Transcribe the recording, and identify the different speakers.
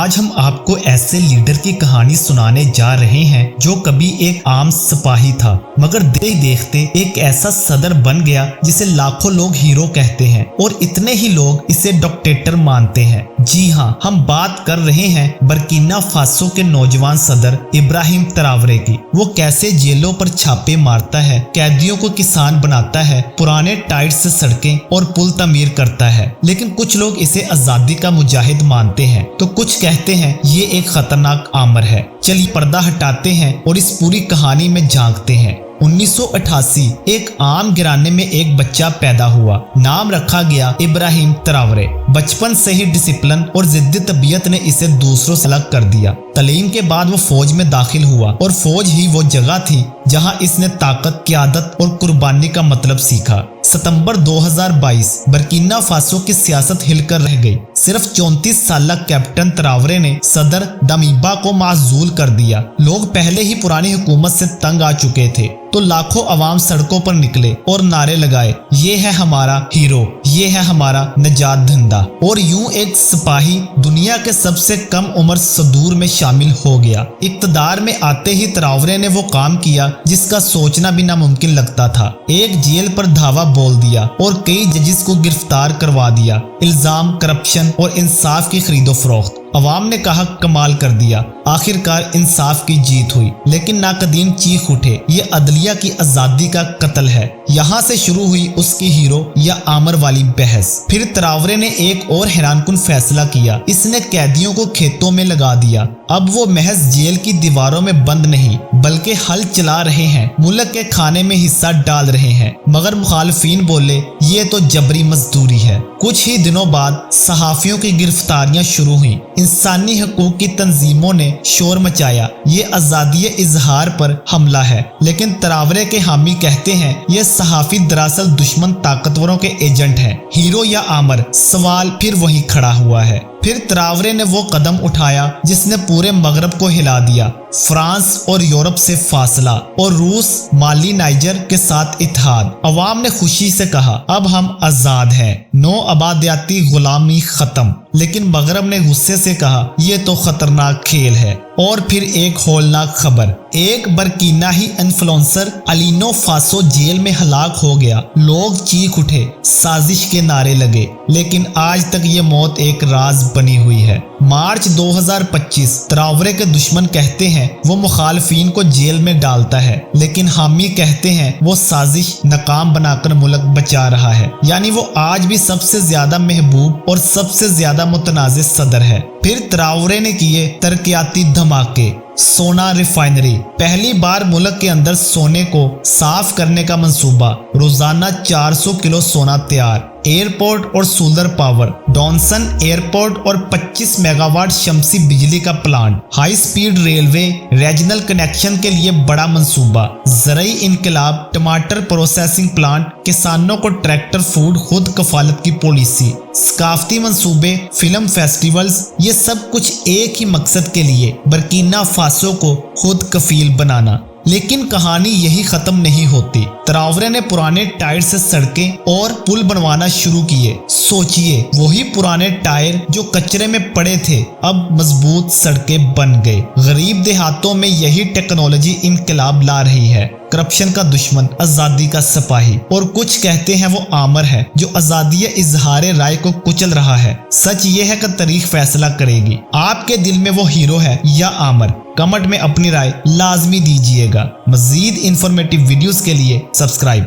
Speaker 1: آج ہم آپ کو ایسے لیڈر کی کہانی سنانے جا رہے ہیں جو کبھی ایک عام سپاہی تھا مگر دیکھتے دیکھتے ایک ایسا صدر بن گیا جسے لاکھوں لوگ ہیرو کہتے ہیں اور اتنے ہی لوگ اسے ڈکٹیٹر مانتے ہیں۔ جی ہاں، ہم بات کر رہے ہیں برکینا فاسو کے نوجوان صدر ابراہیم تراورے کی۔ وہ کیسے جیلوں پر چھاپے مارتا ہے، قیدیوں کو کسان بناتا ہے، پرانے ٹائر سے سڑکیں اور پل تعمیر کرتا ہے، لیکن کچھ لوگ اسے آزادی کا مجاہد مانتے ہیں تو کچھ کہتے ہیں یہ ایک خطرناک آمر ہے۔ چلیے پردہ ہٹاتے ہیں اور اس پوری کہانی میں جھانکتے ہیں۔ 1988 ایک عام گھرانے میں ایک بچہ پیدا ہوا، نام رکھا گیا ابراہیم تراورے۔ بچپن سے ہی ڈسپلن اور ضدی طبیعت نے اسے دوسروں سے الگ کر دیا۔ تعلیم کے بعد وہ فوج میں داخل ہوا اور فوج ہی وہ جگہ تھی جہاں اس نے طاقت، قیادت اور قربانی کا مطلب سیکھا۔ ستمبر 2022 برکینا فاسو کی سیاست ہل کر رہ گئی۔ صرف 34 سالہ کیپٹن تراورے نے صدر دامیبا کو معزول کر دیا۔ لوگ پہلے ہی پرانی حکومت سے تنگ آ چکے تھے تو لاکھوں عوام سڑکوں پر نکلے اور نعرے لگائے، یہ ہے ہمارا ہیرو، یہ ہے ہمارا نجات دہندہ۔ اور یوں ایک سپاہی دنیا کے سب سے کم عمر صدور میں شامل ہو گیا۔ اقتدار میں آتے ہی تراورے نے وہ کام کیا جس کا سوچنا بھی ناممکن لگتا تھا۔ ایک جیل پر دھاوا بول دیا اور کئی ججز کو گرفتار کروا دیا۔ الزام، کرپشن اور انصاف کی خرید و فروخت۔ عوام نے کہا کمال کر دیا، آخر کار انصاف کی جیت ہوئی، لیکن ناقدین چیخ اٹھے، یہ عدلیہ کی آزادی کا قتل ہے۔ یہاں سے شروع ہوئی اس کی ہیرو یا آمر والی بحث۔ پھر تراورے نے ایک اور حیران کن فیصلہ کیا، اس نے قیدیوں کو کھیتوں میں لگا دیا۔ اب وہ محض جیل کی دیواروں میں بند نہیں بلکہ ہل چلا رہے ہیں، ملک کے کھانے میں حصہ ڈال رہے ہیں۔ مگر مخالفین بولے یہ تو جبری مزدوری ہے۔ کچھ ہی دنوں بعد صحافیوں کی گرفتاریاں شروع ہوئیں۔ انسانی حقوق کی تنظیموں نے شور مچایا، یہ آزادی اظہار پر حملہ ہے، لیکن تراورے کے حامی کہتے ہیں یہ صحافی دراصل دشمن طاقتوروں کے ایجنٹ ہیں۔ ہیرو یا آمر، سوال پھر وہی کھڑا ہوا ہے۔ پھر تراورے نے وہ قدم اٹھایا جس نے پورے مغرب کو ہلا دیا۔ فرانس اور یورپ سے فاصلہ اور روس، مالی، نائجر کے ساتھ اتحاد۔ عوام نے خوشی سے کہا اب ہم آزاد ہیں، نو آبادیاتی غلامی ختم۔ لیکن مغرب نے غصے سے کہا یہ تو خطرناک کھیل ہے۔ اور پھر ایک ہولناک خبر، ایک برکینا ہی انفلوئنسر الینو فاسو جیل میں ہلاک ہو گیا۔ لوگ چیخ اٹھے، سازش کے نعرے لگے، لیکن آج تک یہ موت ایک راز بنی ہوئی ہے۔ مارچ 2025 تراورے کے دشمن کہتے ہیں وہ مخالفین کو جیل میں ڈالتا ہے، لیکن حامی کہتے ہیں وہ سازش ناکام بنا کر ملک بچا رہا ہے۔ یعنی وہ آج بھی سب سے زیادہ محبوب اور سب سے زیادہ متنازع صدر ہے۔ پھر تراورے نے کیے ترقیاتی دھماکے۔ سونا ریفائنری، پہلی بار ملک کے اندر سونے کو صاف کرنے کا منصوبہ، روزانہ 400 کلو سونا تیار۔ ایئرپورٹ اور سولر پاور، ڈونسن ایئرپورٹ اور 25 میگا واٹ شمسی بجلی کا پلانٹ۔ High speed railway, regional connection کے لیے بڑا منصوبہ۔ زرعی انقلاب، ٹماٹر پروسیسنگ پلانٹ، کسانوں کو ٹریکٹر، فوڈ خود کفالت کی پالیسی۔ ثقافتی منصوبے، فلم فیسٹیولز، یہ سب کچھ ایک ہی مقصد کے لیے، برکینا فاسو کو خود کفیل بنانا۔ لیکن کہانی یہی ختم نہیں ہوتی۔ تراورے نے پرانے ٹائر سے سڑکیں اور پل بنوانا شروع کیے۔ سوچئے، وہی پرانے ٹائر جو کچرے میں پڑے تھے اب مضبوط سڑکیں بن گئے۔ غریب دیہاتوں میں یہی ٹیکنالوجی انقلاب لا رہی ہے۔ کرپشن کا دشمن، آزادی کا سپاہی، اور کچھ کہتے ہیں وہ آمر ہے جو آزادی اظہار رائے کو کچل رہا ہے۔ سچ یہ ہے کہ تاریخ فیصلہ کرے گی۔ آپ کے دل میں وہ ہیرو ہے یا آمر؟ کمنٹ میں اپنی رائے لازمی دیجیے گا۔ مزید انفارمیٹیو ویڈیوز کے لیے سبسکرائب